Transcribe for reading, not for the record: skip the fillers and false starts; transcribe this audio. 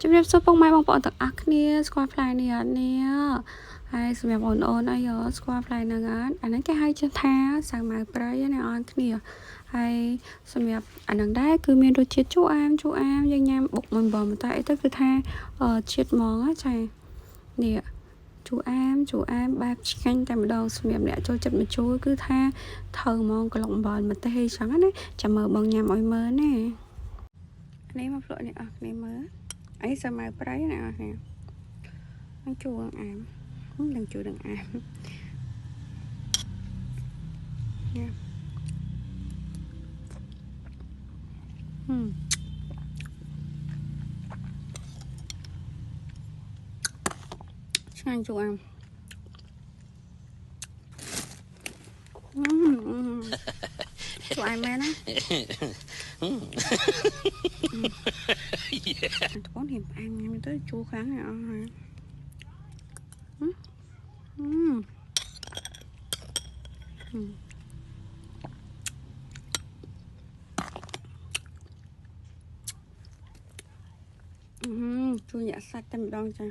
ជំរាបសួរពុកម៉ែបងប្អូនទាំងអស់គ្នាស្គាល់ផ្លែនេះអត់នេះហើយសម្រាប់បងប្អូនអីស្គាល់ផ្លែហ្នឹងអត់អាហ្នឹងគេហៅថាសាវម៉ាវព្រៃណាអរគ្នាហើយសម្រាប់អាហ្នឹងដែរគឺមានរសជាតិជូរអែមយើងញ៉ាំបុកមួយបងតែអីទៅគឺថាជាតិហ្មងចានេះជូរអែមបែបឆ្ងាញ់តែម្ដងសម្រាប់អ្នកចូលចិត្តម្ជូរគឺថាត្រូវហ្មងក្លុកអំបិលម្ទេសអីចឹងណាចាំមើលបងញ៉ាំឲ្យមើលណានេះមកភ្លក់នេះអស់គ្នាមើលអីសាវម៉ាវព្រៃណាអស់គ្នានឹងជូរអែមនឹងជូរនឹងអែមញ៉ាំឆ្ងាញ់ជូរអែមជូរអែមមែនណាតកូនហៀមផ្អែមញ៉ាំទៅជូរខ្លាំងហើយអស់ហើយជូរញាក់សាច់តែម្ដងចា